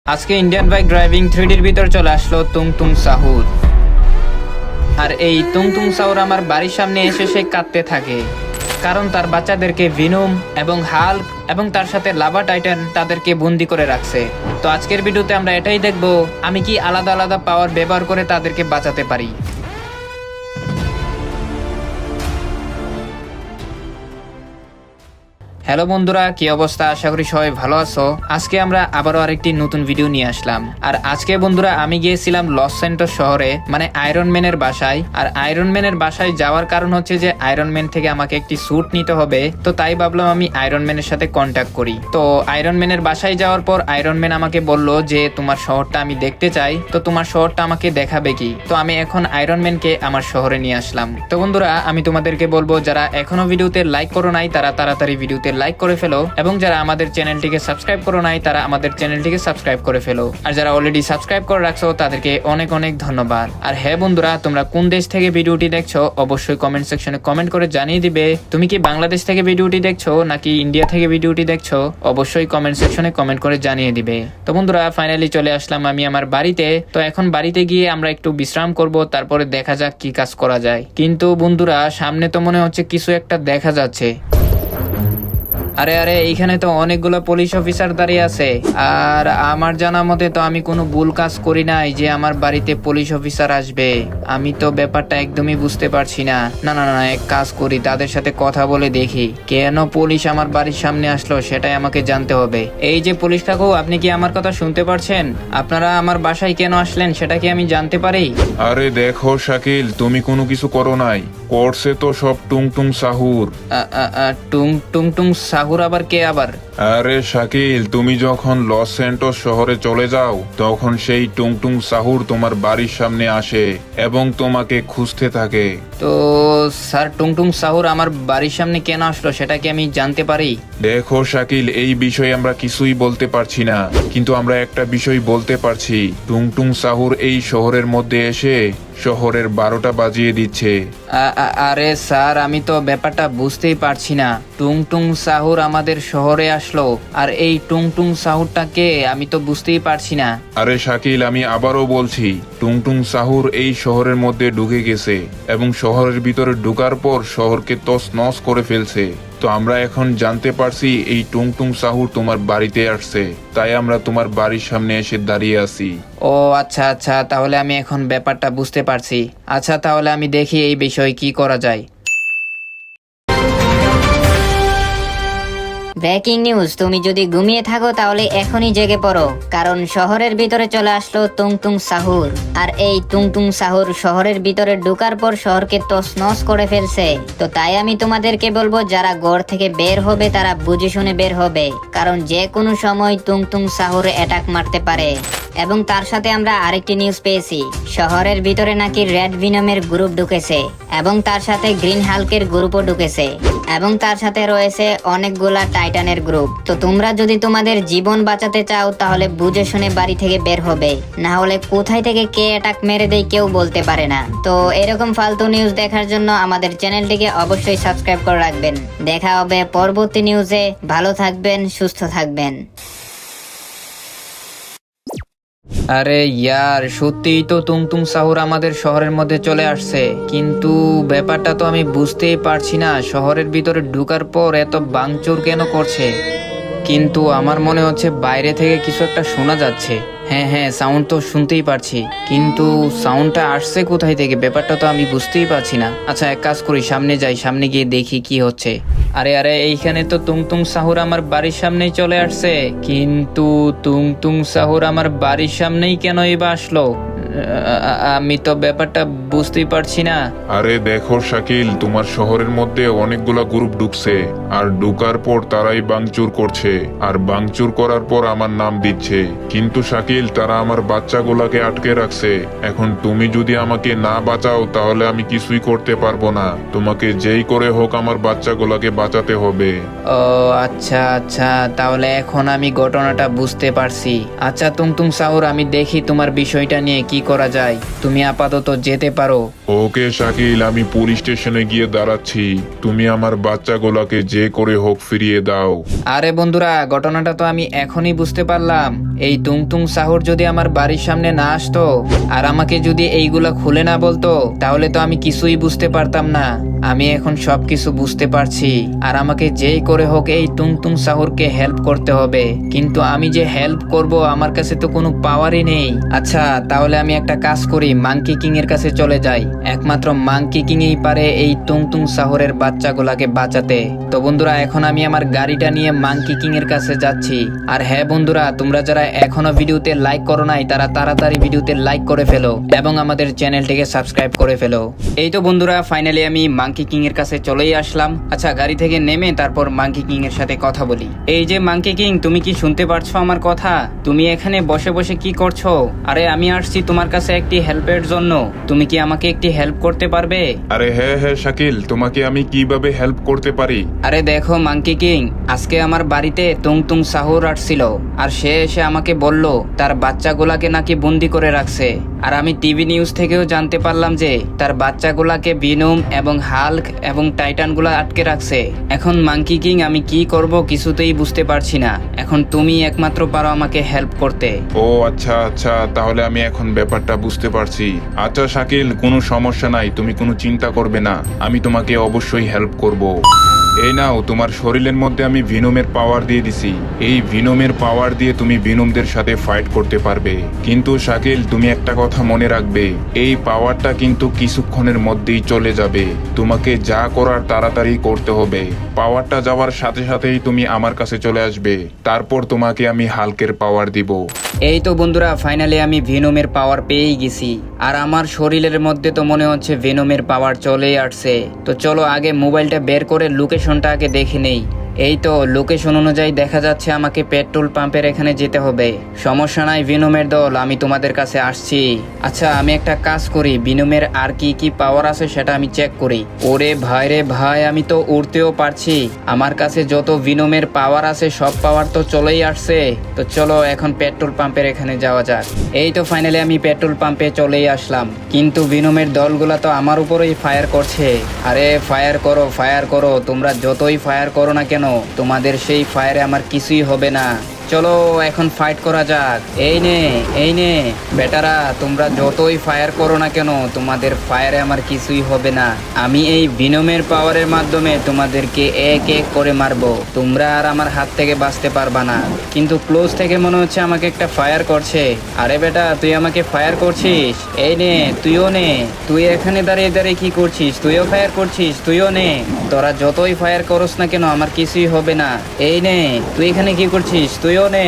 আজকে Indian bike driving 3Dর ভিতর চলে আসলো তুংতুং সাহুর। আর এই তুংতুং সাহুর আমার বাড়ির সামনে এসে সে কাঁদতে থাকে, কারণ তার বাচ্চাদেরকে ভিনুম এবং হাল্ক এবং তার সাথে লাভা টাইটান তাদেরকে বন্দি করে রাখছে। তো আজকের ভিডিওতে আমরা এটাই দেখব আমি কি আলাদা আলাদা পাওয়ার ব্যবহার করে তাদেরকে বাঁচাতে পারি। হ্যালো বন্ধুরা, কি অবস্থা? আশা করি সবাই ভালো আছো। আজকে আমরা আবারও আরেকটি নতুন ভিডিও নিয়ে আসলাম। আর আজকে বন্ধুরা আমি গিয়েছিলাম লস স্যান্টোস শহরে, মানে আয়রন ম্যানের বাসায়। আর আয়রন ম্যানের বাসায় যাওয়ার কারণ হচ্ছে যে আয়রন ম্যান থেকে আমাকে একটি স্যুট নিতে হবে। তো তাই ভাবলাম আমি আয়রন ম্যানের সাথে কন্ট্যাক্ট করি। তো আয়রন ম্যানের বাসায় যাওয়ার পর আয়রন ম্যান আমাকে বলল যে তোমার শহরটা আমি দেখতে চাই, তো তোমার শহরটা আমাকে দেখাবে কি? তো আমি এখন আয়রন ম্যানকে আমার শহরে নিয়ে আসলাম। তো বন্ধুরা আমি তোমাদেরকে বলবো, যারা এখনো ভিডিওতে লাইক করো নাই তারা তাড়াতাড়ি ভিডিওতে লাইক করে ফেলো, এবং যারা আমাদের চ্যানেলটিকে সাবস্ক্রাইব করো নাই তারা আমাদের চ্যানেলটিকে সাবস্ক্রাইব করে ফেলো। আর যারা অলরেডি সাবস্ক্রাইব করে রাখছো তাদেরকে অনেক অনেক ধন্যবাদ। আর হ্যাঁ বন্ধুরা, তোমরা কোন দেশ থেকে ভিডিওটি দেখছো অবশ্যই কমেন্ট সেকশনে কমেন্ট করে জানিয়ে দিবে। তুমি কি বাংলাদেশ থেকে ভিডিওটি দেখছো নাকি ইন্ডিয়া থেকে ভিডিওটি দেখছো অবশ্যই কমেন্ট সেকশনে কমেন্ট করে জানিয়ে দিবে। তো বন্ধুরা ফাইনালি চলে আসলাম আমি আমার বাড়িতে। তো এখন বাড়িতে গিয়ে আমরা একটু বিশ্রাম করব, তারপরে দেখা যাক কি কাজ করা যায়। কিন্তু বন্ধুরা সামনে তো মনে হচ্ছে কিছু একটা দেখা যাচ্ছে। আরে আরে, এইখানে তো অনেকগুলো পুলিশ অফিসার দাঁড়িয়ে আছে। আর আমার জানা মতে তো আমি কোনো ভুল কাজ করি নাই যে আমার বাড়িতে পুলিশ অফিসার আসবে। আমি তো ব্যাপারটা একদমই বুঝতে পারছি না। না না না, এক কাজ করি, তাদের সাথে কথা বলে দেখি কেন পুলিশ আমার বাড়ির সামনে আসলো, সেটাই আমাকে জানতে হবে। এই যে পুলিশ কাকু, আপনি কি আমার কথা শুনতে পারছেন? আপনারা আমার বাসায় কেন আসলেন সেটা কি আমি জানতে পারি? আরে দেখো শাকিল, তুমি কোনো কিছু করো নাই, করছে তো সব টুংটুং সাহুর। টুং টুং টুং সাহুর আবার কে আবার? আরে শাকিল, তুমি যখন লস স্যান্টোস শহরে চলে যাও তখন সেই টুংটুং সাহুর তোমার বাড়ির সামনে আসে এবং তোমাকে খুঁজতে থাকে। তো স্যার টুংটুং সাহুর আমার বাড়ির সামনে কেন আসলো সেটা কি আমি জানতে পারি? দেখো শাকিল, এই বিষয়ে আমরা কিছুই বলতে পারছি না, কিন্তু আমরা একটা বিষয় বলতে পারছি। টুংটুং সাহুর এই শহরের মধ্যে এসে শহরের 12টা বাজিয়ে দিচ্ছে। আরে স্যার, আমি তো ব্যাপারটা বুঝতেই পারছি না। টুংটুং সাহুর আমাদের শহরে আসলো, আর এই টুংটুং সাহুরটাকে আমি তো বুঝতেই পারছি না। আরে শাকিল, আমি আবারও বলছি, টুংটুং সাহুর এই শহরের মধ্যে ঢুকে গেছে এবং শহরের ভিতরে ঢুকার পর শহরকে তছনছ করে ফেলছে। তো আমরা এখন জানতে পারছি এই টুংটুং সাহুর তোমার বাড়িতে আসছে, তাই আমরা তোমার বাড়ির সামনে এসে দাঁড়িয়ে আছি। ও আচ্ছা আচ্ছা, তাহলে আমি এখন ব্যাপারটা বুঝতে পারছি। আচ্ছা তাহলে আমি দেখি এই বিষয়ে কি করা যায়। ব্রেকিং নিউজ, তুমি যদি ঘুমিয়ে থাকো তাহলে এখনই জেগে পড়ো, কারণ শহরের ভিতরে চলে আসলো তুংতুং সাহুর। আর এই তুংতুং সাহুর শহরের ভিতরে ঢোকার পর শহরকে তছনছ করে ফেলছে। তো তাই আমি তোমাদেরকে বলবো, যারা ঘর থেকে বের হবে তারা বুঝে শুনে বের হবে, কারণ যে কোনো সময় তুংতুং সাহুর অ্যাটাক মারতে পারে। এবং তার সাথে আমরা আরেকটি নিউজ পেয়েছি, শহরের ভিতরে নাকি রেড ভিনমের গ্রুপ ঢুকেছে এবং তার সাথে গ্রিন হাল্কের গ্রুপও ঢুকেছে, এবং তার সাথে রয়েছে অনেকগুলা টাইটানের গ্রুপ। তো তোমরা যদি তোমাদের জীবন বাঁচাতে চাও তাহলে বুঝে শুনে বাড়ি থেকে বের হবে, না হলে কোথায় থেকে কে অ্যাটাক মেরে দেয় কেউ বলতে পারে না। তো এরকম ফালতু নিউজ দেখার জন্য আমাদের চ্যানেলটিকে অবশ্যই সাবস্ক্রাইব করে রাখবেন। দেখা হবে পরবর্তী নিউজে। ভালো থাকবেন, সুস্থ থাকবেন। আরে ইয়ার, সত্যিই তো তুংতুং সাহুর আমাদের শহরের মধ্যে চলে আসছে, কিন্তু ব্যাপারটা তো আমি বুঝতেই পারছি না। শহরের ভিতরে ঢুকার পর এত ভাঙচুর কেন করছে? কিন্তু আমার মনে হচ্ছে বাইরে থেকে কিছু একটা শোনা যাচ্ছে। হ্যাঁ হ্যাঁ, সাউন্ড তো শুনতেই পারছি, কিন্তু সাউন্ডটা আসছে কোথায় থেকে ব্যাপারটা তো আমি বুঝতেই পারছি না। আচ্ছা এক কাজ করি, সামনে যাই, সামনে গিয়ে দেখি কি হচ্ছে। আরে আরে, এইখানে তো তুংতুং সাহুর আমার বাড়ির সামনেই চলে আসছে, কিন্তু তুংতুং সাহুর আমার বাড়ির সামনেই কেন এবার আসলো? আমি তো ব্যাপারটা বুঝতেই পারছি না। আরে দেখো শাকিল, তোমার শহরের মধ্যে অনেকগুলা গ্রুপ ঢুকছে, আর ঢুকার পর তারাই বাংচুর করছে, আর বাংচুর করার পর আমার নাম দিচ্ছে। কিন্তু শাকিল, তারা আমার বাচ্চাগুলাকে আটকে রাখছে। এখন তুমি যদি আমাকে না বাঁচাও তাহলে আমি কিছুই করতে পারবো না। তোমাকে যেই করে হোক আমার বাচ্চাগুলাকে বাঁচাতে হবে। ও আচ্ছা আচ্ছা, তাহলে এখন আমি ঘটনাটা বুঝতে পারছি। আচ্ছা তুংতুং সাহুর, আমি দেখি তোমার বিষয়টা নিয়ে কি করা যায়। তুমি আপাতত যেতে পারো। ওকে শাকিল, আমি পুলিশ স্টেশনে গিয়ে দাঁড়াচ্ছি। তুমি আমার বাচ্চাগুলাকে যে করে হোক ফিরিয়ে দাও। আরে বন্ধুরা, ঘটনাটা তো আমি এখনই বুঝতে পারলাম। এই তুংতুং সাহুর যদি আমার বাড়ির সামনে না আসতো আর আমাকে যদি এইগুলা খুলে না বলতো তাহলে তো আমি কিছুই বুঝতে পারতাম না। আমি এখন সবকিছু বুঝতে পারছি আর আমাকে যেই করে হোক এই তুংতুং সাহুরকে হেল্প করতে হবে। কিন্তু আমি যে হেল্প করব আমার কাছে তো কোনো পাওয়ারই নেই। আচ্ছা তাহলে আমি একটা কাজ করি, মাংকি কিং এর কাছে চলে যাই। একমাত্র মাংকি কিংই পারে এই তুংতুং সাহুরের বাচ্চাগুলাকে বাঁচাতে। তো বন্ধুরা এখন আমি আমার গাড়িটা নিয়ে মাংকি কিং এর কাছে যাচ্ছি। আর হ্যাঁ বন্ধুরা, তোমরা যারা এখনো ভিডিওতে লাইক করো নাই তারা তাড়াতাড়ি ভিডিওতে লাইক করে ফেলো এবং আমাদের চ্যানেলটিকে সাবস্ক্রাইব করে ফেলো। এই তো বন্ধুরা ফাইনালি আমি মাংকি কিং এর কাছে চলেই আসলাম। আচ্ছা গাড়ি থেকে নেমে তারপর মাংকি কিং এর সাথে কথা বলি। এই যে মাংকি কিং, তুমি কি শুনতে পারছো আমার কথা? তুমি এখানে বসে বসে কি করছো? আরে আমি আসছি তোমার কাছে একটি হেল্পের জন্য। তুমি কি আমাকে একটি হেল্প করতে পারবে? আরে হ্যাঁ হ্যাঁ শাকিল, তোমাকে আমি কিভাবে হেল্প করতে পারি? আরে দেখো মাংকি কিং, আজকে আমার বাড়িতে তুংতুং সাহুর আসছিল আর সে এসে আমাকে বলল তার বাচ্চাগুলাকে নাকি বন্দি করে রাখছে। আর আমি টিভি নিউজ থেকেও জানতে পারলাম যে তার বাচ্চাগুলাকে ভিনম এবং হাল্ক এবং টাইটানগুলা আটকে রাখছে। এখন মাংকি কিং আমি কি করব কিছুতেই বুঝতে পারছি না। এখন তুমি একমাত্র পারো আমাকে হেল্প করতে। ও আচ্ছা আচ্ছা, তাহলে আমি এখন ব্যাপারটা বুঝতে পারছি। আচ্ছা শাকিল, কোনো সমস্যা নাই, তুমি কোনো চিন্তা করবে না, আমি তোমাকে অবশ্যই হেল্প করব। এই নাও, তোমার শরীরের মধ্যে আমি ভিনমের পাওয়ার দিয়ে দিছি। এই ভিনমের পাওয়ার দিয়ে তুমি ভিনমদের সাথে ফাইট করতে পারবে। কিন্তু শাকিল, তুমি একটা কথা মনে রাখবে, এই পাওয়ারটা কিন্তু কিছুক্ষণের মধ্যেই চলে যাবে। তোমাকে যা করার তাড়াতাড়ি করতে হবে। পাওয়ারটা যাওয়ার সাথে সাথেই তুমি আমার কাছে চলে আসবে, তারপর তোমাকে আমি হাল্কের পাওয়ার দিব। এই তো বন্ধুরা ফাইনালি আমি ভেনমের পাওয়ার পেয়েই গেছি। আর আমার শরীরের মধ্যে তো মনে হচ্ছে ভেনমের পাওয়ার চলেই আসছে। তো চলো আগে মোবাইলটা বের করে লোকেশনটা আগে দেখে নেই। এই তো লোকেশন অনুযায়ী দেখা যাচ্ছে আমাকে পেট্রোল পাম্পের এখানে যেতে হবে। সমস্যা নাই ভেনমের দল, আমি তোমাদের কাছে আসছি। আচ্ছা আমি একটা কাজ করি, ভেনমের আর কি কি পাওয়ার আছে সেটা আমি চেক করি। ওরে ভাই রে ভাই, আমি তো উড়তেও পারছি। আমার কাছে যত ভেনমের পাওয়ার আছে সব পাওয়ার তো চলেই আসছে। তো চলো এখন পেট্রোল পাম্পের এখানে যাওয়া যাক। এই তো ফাইনালি আমি পেট্রোল পাম্পে চলেই আসলাম। কিন্তু ভেনমের দলগুলা তো আমার উপরেই ফায়ার করছে। আরে ফায়ার করো ফায়ার করো, তোমরা যতই ফায়ার করো না কেন তোমাদের সেই ফায়ারে আমার কিছুই হবে না। চলো এখন ফাইট করা যাক। এই নে বেটারা, তোমরা যতই ফায়ার করো না কেন তোমাদের ফায়ারে আমার কিছুই হবে না। আমি এই ভেনমের পাওয়ারের মাধ্যমে তোমাদেরকে এক এক করে মারবো। তোমরা আর আমার হাত থেকে বাঁচতে পারবা না। কিন্তু ক্লোজ থেকে মনে হচ্ছে আমাকে একটা ফায়ার করছে। আরে বেটা, তুই আমাকে ফায়ার করছিস? এই নে, তুইও নে। তুই এখানে দাঁড়িয়ে দাঁড়িয়ে কি করছিস? তুইও ফায়ার করছিস? তুইও নে। তোরা যতই ফায়ার করস না কেন আমার কিছুই হবে না। এই নে, তুই এখানে কি করছিস? তুইও নে।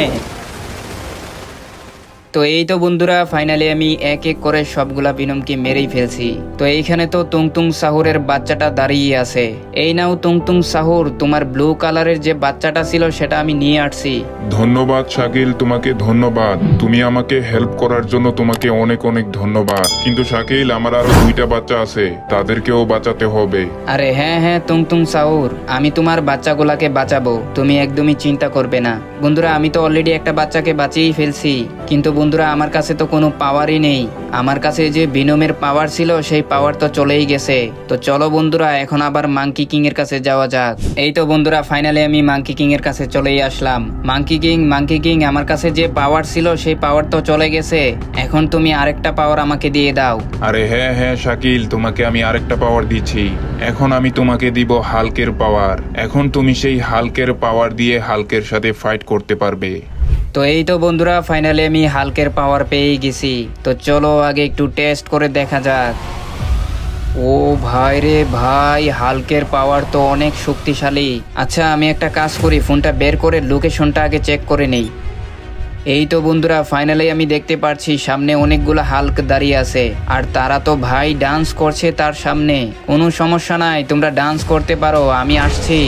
তো এই তো বন্ধুরা ফাইনালি আমি এক এক করে সবগুলা ভেনমকে মেরেই ফেলছি। তো এইখানে তো তুংতুং সাহুরের বাচ্চাটা দাঁড়িয়ে আছে। এই নাও তুংতুং সাহুর, তোমার ব্লু কালারের যে বাচ্চাটা ছিল সেটা আমি নিয়ে আসছি। ধন্যবাদ শাকিল, তোমাকে ধন্যবাদ। তুমি আমাকে হেল্প করার জন্য তোমাকে অনেক অনেক ধন্যবাদ। কিন্তু শাকিল, আমার আরো 2টা বাচ্চা আছে, তাদেরকেও বাঁচাতে হবে। আরে হ্যাঁ হ্যাঁ তুংতুং সাহুর, আমি তোমার বাচ্চাগুলাকে বাঁচাবো, তুমি একদমই চিন্তা করবে না। বন্ধুরা আমি তো অলরেডি একটা বাচ্চাকে বাঁচিয়েই ফেলছি। কিন্তু বন্ধুরা আমার কাছে তো কোনো পাওয়ারই নেই। আমার কাছে যে ভেনমের পাওয়ার ছিল সেই পাওয়ার তো চলেই গেছে। তো চলো বন্ধুরা এখন আবার মাংকি কিং এর কাছে যাওয়া যাক। এই তো বন্ধুরা ফাইনালি আমি মাংকি কিং এর কাছে চলেই আসলাম। মাংকি কিং, আমার কাছে যে পাওয়ার ছিল সেই পাওয়ার তো চলে গেছে। এখন তুমি আরেকটা পাওয়ার আমাকে দিয়ে দাও। আরে হ্যাঁ হ্যাঁ শাকিল, তোমাকে আমি আরেকটা পাওয়ার দিচ্ছি। এখন আমি তোমাকে দিব হাল্কের পাওয়ার। এখন তুমি সেই হাল্কের পাওয়ার দিয়ে হাল্কের সাথে ফাইট করতে পারবে। তো এই তো বন্ধুরা ফাইনালি আমি হাল্কের পাওয়ার পেয়ে গেছি। তো চলো আগে একটু টেস্ট করে দেখা যাক। ও ভাই রে ভাই, হাল্কের পাওয়ার তো অনেক শক্তিশালী। আচ্ছা আমি একটা কাজ করি, ফোনটা বের করে লোকেশনটা আগে চেক করে নেই। এই তো বন্ধুরা ফাইনালি আমি দেখতে পাচ্ছি সামনে অনেকগুলো হাল্ক দাঁড়িয়ে আছে। আর তারা তো ভাই ডান্স করছে তার সামনে। কোনো সমস্যা নাই, তোমরা ডান্স করতে পারো, আমি আসছি।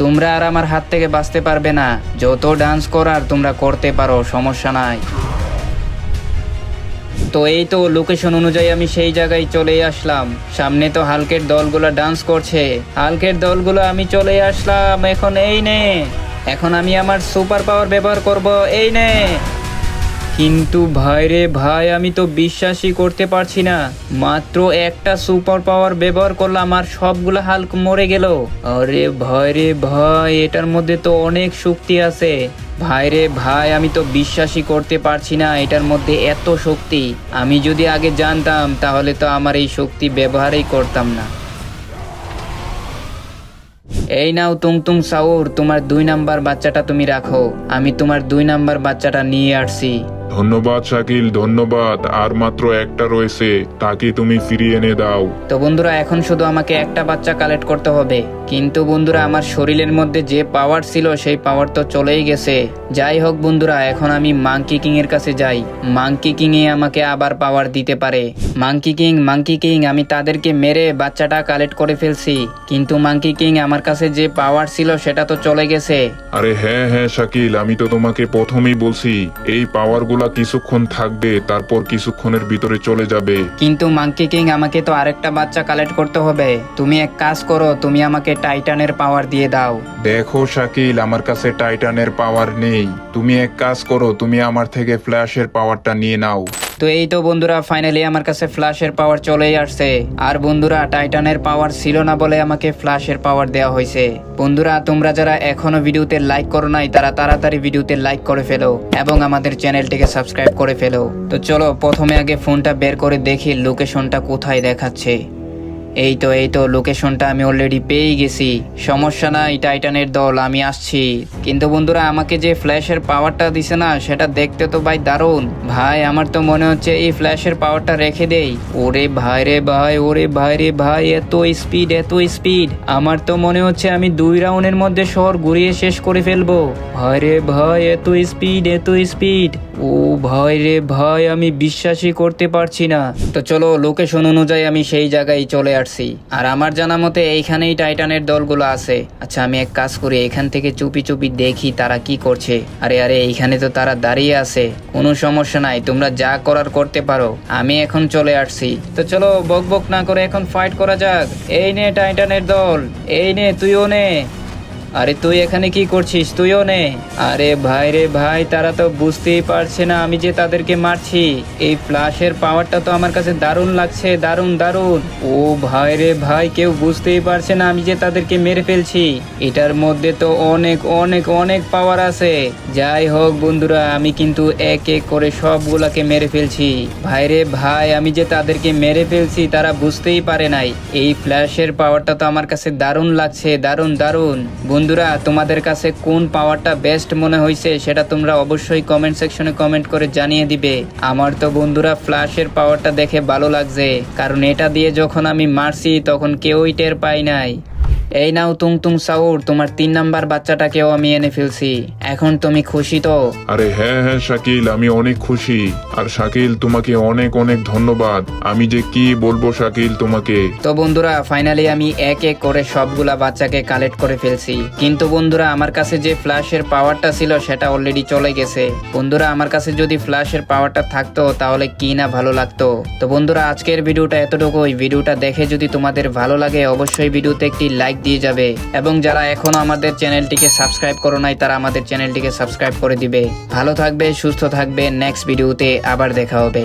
তোমরা আর আমার হাত থেকে বাঁচতে পারবে না। যত ডান্স করার তোমরা করতে পারো, সমস্যা নাই। তো এই তো লোকেশন অনুযায়ী আমি সেই জায়গায় চলে আসলাম। সামনে তো হাল্কের দলগুলো ডান্স করছে। হাল্কের দলগুলো আমি চলে আসলাম। এখন এই নে, এখন আমি আমার সুপার পাওয়ার ব্যবহার করব। এই নে। কিন্তু ভাই রে ভাই, আমি তো বিশ্বাসই করতে পারছি না, মাত্র একটা সুপার পাওয়ার ব্যবহার করলাম আর সবগুলো হাল্ক মরে গেল। আরে ভাই রে ভাই, এটার মধ্যে তো অনেক শক্তি আছে। ভাই রে ভাই, আমি তো বিশ্বাসই করতে পারছি না এটার মধ্যে এত শক্তি। আমি যদি আগে জানতাম তাহলে তো আমার এই শক্তি ব্যবহারই করতাম না। এই নাও তুংতুং সাউর, তোমার 2 নাম্বার বাচ্চাটা তুমি রাখো, আমি তোমার 2 নাম্বার বাচ্চাটা নিয়ে আসছি। ধন্যবাদ শাকিল, ধন্যবাদ। আর মাত্র একটা রয়েছে, তাকে তুমি ফিরিয়ে এনে দাও। তো বন্ধুরা এখন শুধু আমাকে একটা বাচ্চা কালেক্ট করতে হবে, কিন্তু বন্ধুরা আমার শরীরের মধ্যে যে পাওয়ার ছিল সেই পাওয়ার তো চলেই গেছে। যাই হোক বন্ধুরা, এখন আমি মাঙ্কি কিং এর কাছে যাই। মাঙ্কি কিং এ আমাকে আবার পাওয়ার দিতে পারে। মাঙ্কি কিং, আমি তাদেরকে মেরে বাচ্চাটা কালেক্ট করে ফেলছি, কিন্তু মাঙ্কি কিং আমার কাছে যে পাওয়ার ছিল সেটা তো চলে গেছে। আরে হ্যাঁ হ্যাঁ শাকিল, আমি তো তোমাকে প্রথমেই বলছি এই পাওয়ারগুলা কিছুক্ষণ থাকবে, তারপর কিছুক্ষণের ভিতরে চলে যাবে। কিন্তু মাঙ্কি কিং, আমাকে তো আরেকটা বাচ্চা কালেক্ট করতে হবে। তুমি এক কাজ করো, তুমি আমাকে টাইটানের পাওয়ার দিয়ে দাও। দেখো শাকিল, আমার কাছে টাইটানের পাওয়ার নেই। তুমি এক কাজ করো, তুমি আমার থেকে ফ্ল্যাশের পাওয়ারটা নিয়ে নাও। তো এই তো বন্ধুরা, ফাইনালি আমার কাছে ফ্ল্যাশের পাওয়ার চলেই আসছে। আর বন্ধুরা, টাইটানের পাওয়ার ছিল না বলে আমাকে ফ্ল্যাশের পাওয়ার দেওয়া হয়েছে। বন্ধুরা, তোমরা যারা এখনো ভিডিওতে লাইক করো নাই তারা তাড়াতাড়ি ভিডিওতে লাইক করে ফেলো এবং আমাদের চ্যানেলটিকে সাবস্ক্রাইব করে ফেলো। তো চলো প্রথমে আগে ফোনটা বের করে দেখি লোকেশনটা কোথায় দেখাচ্ছে। এই তো লোকেশনটা আমি অলরেডি পেয়ে গেছি। সমস্যা নাই টাইটানের দল, আমি আসছি। কিন্তু বন্ধুরা, আমাকে যে ফ্ল্যাশের পাওয়ারটা দিছে না সেটা দেখতে তো ভাই দারুণ। ভাই আমার তো মনে হচ্ছে এই ফ্ল্যাশের পাওয়ারটা রেখে দেই। ওরে ভাই রে ভাই, ওরে ভাই রে ভাই, এত স্পিড। আমার তো মনে হচ্ছে আমি 2 রাউন্ডের মধ্যে শহর ঘুরিয়ে শেষ করে ফেলবো। ভাই রে ভাই, এত স্পিড। ও ভাই রে ভাই, আমি বিশ্বাসই করতে পারছি না। তো চলো লোকেশন অনুযায়ী আমি সেই জায়গায় চলে আসছি। আর আমার জানা মতে এইখানেই টাইটানের দলগুলো আছে। আচ্ছা আমি এক কাজ করি, এখান থেকে চুপি দেখি তারা কি করছে। আরে এইখানে তো তারা দাঁড়িয়ে আছে। কোনো সমস্যা নাই, তোমরা যা করার করতে পারো, আমি এখন চলে আসছি। তো চলো বক না করে এখন ফাইট করা যাক। এই নে টাইটানের দল, এই নে তুইও নে। আরে তুই এখানে কি করছিস, তুইও নে। আরে ভাই রে ভাই, তারা তো বুঝতেই পারছে না আমি যে তাদেরকে মারছি। এই ফ্ল্যাশের পাওয়ারটা তো আমার কাছে দারুণ লাগছে, দারুণ। ও ভাই রে ভাই, কেউ বুঝতেই পারছে না আমি যে তাদেরকে মেরে ফেলছি। এটার মধ্যে তো অনেক পাওয়ার আছে। যাই হোক বন্ধুরা, আমি কিন্তু এক করে সবগুলাকে মেরে ফেলছি। ভাই রে ভাই, আমি যে তাদেরকে মেরে ফেলছি তারা বুঝতেই পারে নাই। এই ফ্ল্যাশের পাওয়ারটা তো আমার কাছে দারুণ লাগছে, দারুণ। বন্ধুরা, তোমাদের কাছে কোন পাওয়ারটা বেস্ট মনে হয়েছে সেটা তোমরা অবশ্যই কমেন্ট সেকশনে কমেন্ট করে জানিয়ে দিবে। আমার তো বন্ধুরা ফ্ল্যাশের পাওয়ারটা দেখে ভালো লাগছে, কারণ এটা দিয়ে যখন আমি মারছি তখন কেউই টের পাই নাই। এই নাও তুংতুং সাউর, তোমার 3 নাম্বার বাচ্চাটাকেও আমি এনে ফেলছি। এখন তুমি খুশি তো? আরে হ্যাঁ হ্যাঁ শাকিল, আমি অনেক খুশি। আর শাকিল, তোমাকে অনেক ধন্যবাদ। আমি যে কি বলবো শাকিল তোমাকে। তো বন্ধুরা, ফাইনালি আমি এক করে সবগুলা বাচ্চাকে কালেক্ট করে ফেলছি। কিন্তু বন্ধুরা, আমার কাছে যে ফ্ল্যাশের পাওয়ারটা ছিল সেটা অলরেডি চলে গেছে। বন্ধুরা, আমার কাছে যদি ফ্ল্যাশের পাওয়ারটা থাকতো তাহলে কি না ভালো লাগতো। তো বন্ধুরা, আজকের ভিডিওটা এতটুকুই। ভিডিওটা দেখে যদি তোমাদের ভালো লাগে অবশ্যই ভিডিওতে একটি লাইক দিয়ে যাবে, এবং যারা এখনো আমাদের চ্যানেলটিকে সাবস্ক্রাইব করো নাই তারা আমাদের চ্যানেলটিকে সাবস্ক্রাইব করে দিবে। ভালো থাকবে, সুস্থ থাকবে। নেক্সট ভিডিওতে আবার দেখা হবে।